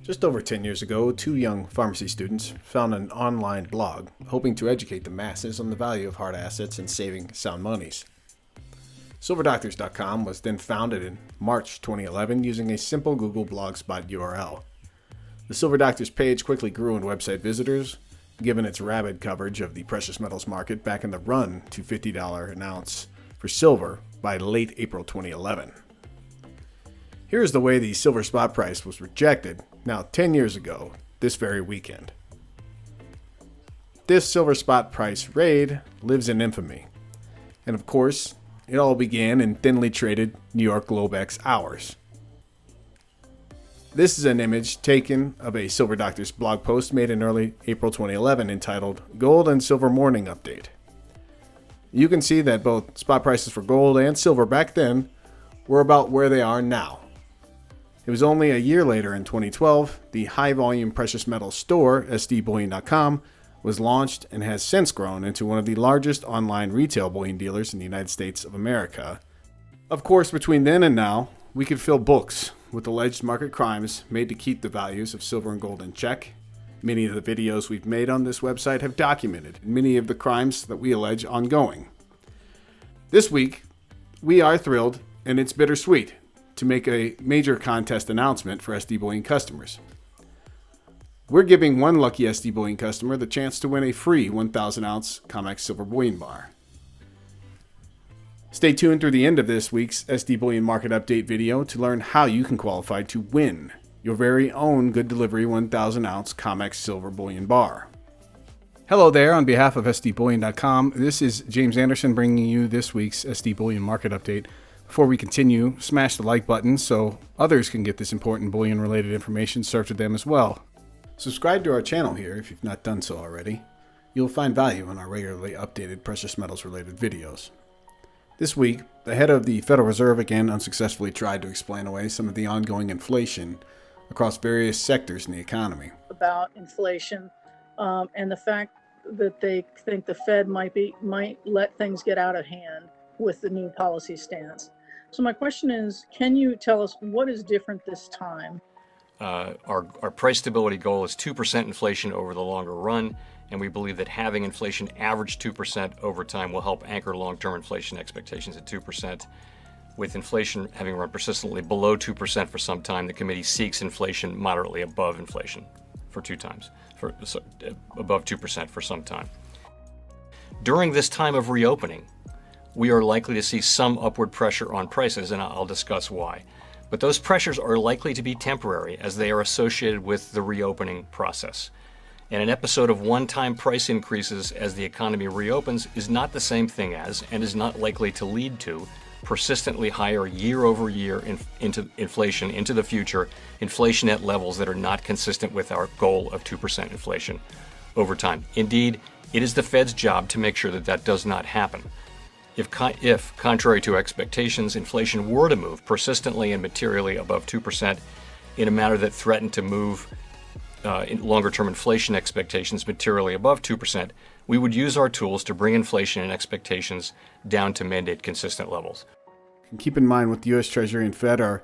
Just over 10 years ago, two young pharmacy students found an online blog hoping to educate the masses on the value of hard assets and saving sound monies. SilverDoctors.com was then founded in March 2011 using a simple Google Blogspot URL. The Silver Doctors page quickly grew in website visitors, given its rabid coverage of the precious metals market back in the run to $50 an ounce for silver by late April 2011. Here is the way the silver spot price was rejected now 10 years ago, this very weekend. This silver spot price raid lives in infamy. And of course, it all began in thinly traded New York Globex hours. This is an image taken of a Silver Doctors blog post made in early April 2011 entitled Gold and Silver Morning Update. You can see that both spot prices for gold and silver back then were about where they are now. It was only a year later in 2012, the high-volume precious metals store, Bullion.com, was launched and has since grown into one of the largest online retail bullion dealers in the United States of America. Of course, between then and now, we could fill books with alleged market crimes made to keep the values of silver and gold in check. Many of the videos we've made on this website have documented many of the crimes that we allege ongoing. This week, we are thrilled, and it's bittersweet, to make a major contest announcement for SD Bullion customers. We're giving one lucky SD Bullion customer the chance to win a free 1,000-ounce COMEX silver bullion bar. Stay tuned through the end of this week's SD Bullion Market Update video to learn how you can qualify to win your very own Good Delivery 1,000-ounce COMEX silver bullion bar. Hello there, on behalf of SDBullion.com, this is James Anderson bringing you this week's SD Bullion Market Update. Before we continue, smash the like button so others can get this important bullion-related information served to them as well. Subscribe to our channel here if you've not done so already. You'll find value in our regularly updated precious metals-related videos. This week, the head of the Federal Reserve again unsuccessfully tried to explain away some of the ongoing inflation across various sectors in the economy. About inflation and the fact that they think the Fed might let things get out of hand with the new policy stance. So my question is, can you tell us what is different this time? Our price stability goal is 2% inflation over the longer run, and we believe that having inflation average 2% over time will help anchor long-term inflation expectations at 2%. With inflation having run persistently below 2% for some time, the committee seeks inflation moderately above inflation above 2% for some time. During this time of reopening, we are likely to see some upward pressure on prices, and I'll discuss why. But those pressures are likely to be temporary as they are associated with the reopening process. And an episode of one-time price increases as the economy reopens is not the same thing as, and is not likely to lead to, persistently higher year-over-year inflation into the future, inflation at levels that are not consistent with our goal of 2% inflation over time. Indeed, it is the Fed's job to make sure that that does not happen. If, contrary to expectations, inflation were to move persistently and materially above 2% in a manner that threatened to move longer-term inflation expectations materially above 2%, we would use our tools to bring inflation and expectations down to mandate consistent levels. And keep in mind what the U.S. Treasury and Fed are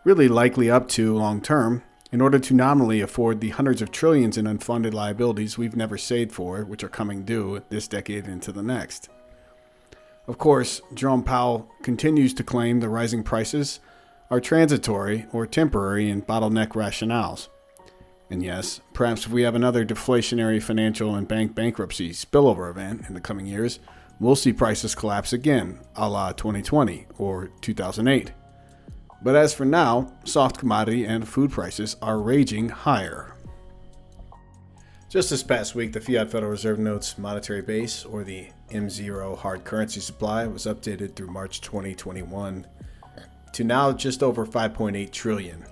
really likely up to long-term in order to nominally afford the hundreds of trillions in unfunded liabilities we've never saved for, which are coming due this decade into the next. Of course, Jerome Powell continues to claim the rising prices are transitory or temporary in bottleneck rationales. And yes, perhaps if we have another deflationary financial and bank bankruptcy spillover event in the coming years, we'll see prices collapse again, a la 2020 or 2008. But as for now, soft commodity and food prices are raging higher. Just this past week, the Fiat Federal Reserve Notes monetary base, or the M0 hard currency supply, was updated through March 2021 to now just over 5.8 trillion,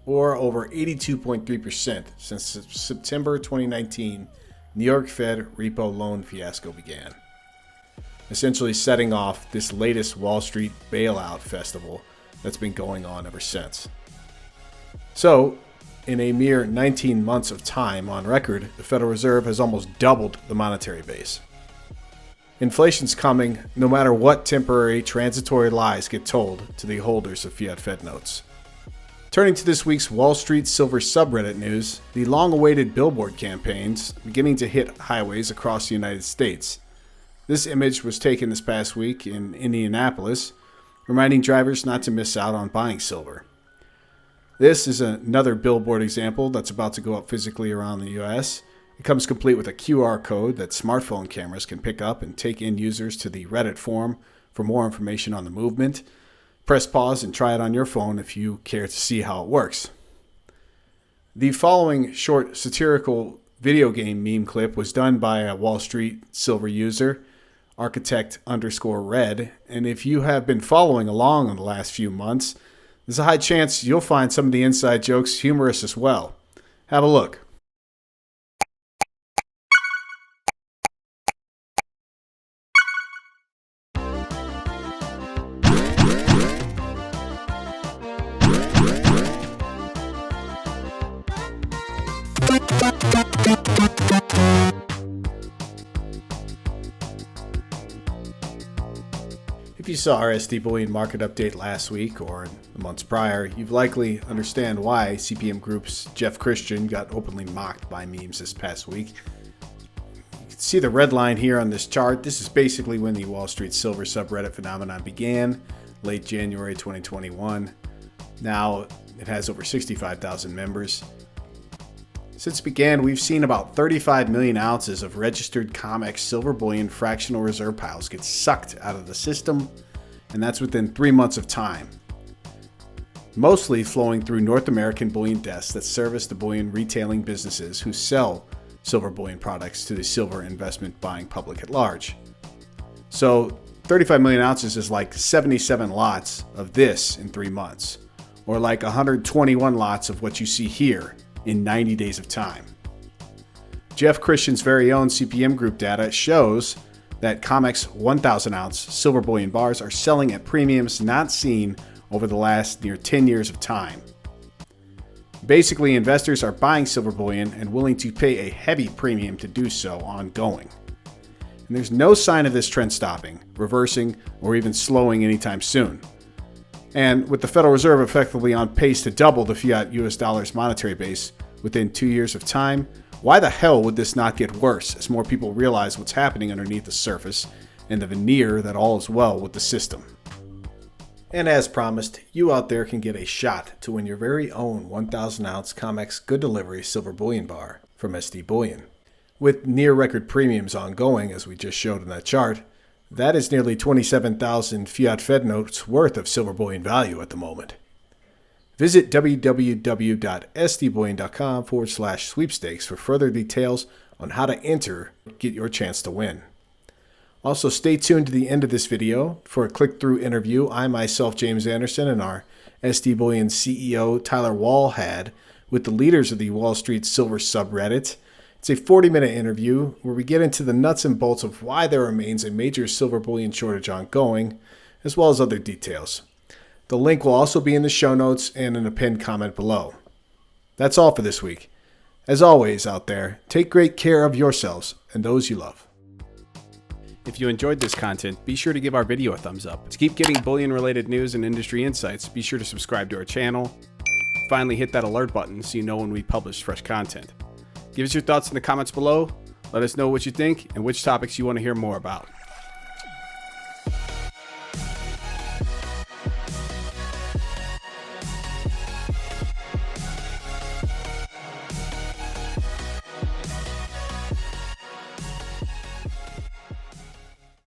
or over 82.3% since September 2019 New York Fed repo loan fiasco began, essentially setting off this latest Wall Street bailout festival that's been going on ever since. So, in a mere 19 months of time on record, the Federal Reserve has almost doubled the monetary base. Inflation's coming no matter what temporary, transitory lies get told to the holders of fiat Fed notes. Turning to this week's Wall Street Silver subreddit news, the long-awaited billboard campaigns beginning to hit highways across the United States. This image was taken this past week in Indianapolis, reminding drivers not to miss out on buying silver. This is another billboard example that's about to go up physically around the U.S. It comes complete with a QR code that smartphone cameras can pick up and take in users to the Reddit forum for more information on the movement. Press pause and try it on your phone if you care to see how it works. The following short satirical video game meme clip was done by a Wall Street Silver user, architect_red, and if you have been following along in the last few months, there's a high chance you'll find some of the inside jokes humorous as well. Have a look. If you saw our SD Bullion market update last week or in the months prior, you've likely understand why CPM Group's Jeff Christian got openly mocked by memes this past week. You can see the red line here on this chart. This is basically when the Wall Street Silver subreddit phenomenon began, late January 2021. Now it has over 65,000 members. Since it began, we've seen about 35 million ounces of registered COMEX silver bullion fractional reserve piles get sucked out of the system, and that's within 3 months of time. Mostly flowing through North American bullion desks that service the bullion retailing businesses who sell silver bullion products to the silver investment buying public at large. So 35 million ounces is like 77 lots of this in 3 months, or like 121 lots of what you see here in 90 days of time. Jeff Christian's very own CPM Group data shows that COMEX 1,000 ounce silver bullion bars are selling at premiums not seen over the last near 10 years of time. Basically, investors are buying silver bullion and willing to pay a heavy premium to do so ongoing. And there's no sign of this trend stopping, reversing, or even slowing anytime soon. And with the Federal Reserve effectively on pace to double the fiat US dollar's monetary base within 2 years of time, why the hell would this not get worse as more people realize what's happening underneath the surface and the veneer that all is well with the system? And as promised, you out there can get a shot to win your very own 1,000 ounce COMEX Good Delivery Silver Bullion Bar from SD Bullion. With near record premiums ongoing, as we just showed in that chart, that is nearly 27,000 fiat Fed notes worth of silver bullion value at the moment. Visit www.sdbullion.com/sweepstakes for further details on how to enter and get your chance to win. Also, stay tuned to the end of this video for a click-through interview I myself, James Anderson, and our SD Bullion CEO, Tyler Wall, had with the leaders of the Wall Street Silver subreddit. It's a 40-minute interview where we get into the nuts and bolts of why there remains a major silver bullion shortage ongoing, as well as other details. The link will also be in the show notes and in a pinned comment below. That's all for this week. As always out there, take great care of yourselves and those you love. If you enjoyed this content, be sure to give our video a thumbs up. To keep getting bullion-related news and industry insights, be sure to subscribe to our channel. Finally, hit that alert button so you know when we publish fresh content. Give us your thoughts in the comments below. Let us know what you think and which topics you want to hear more about.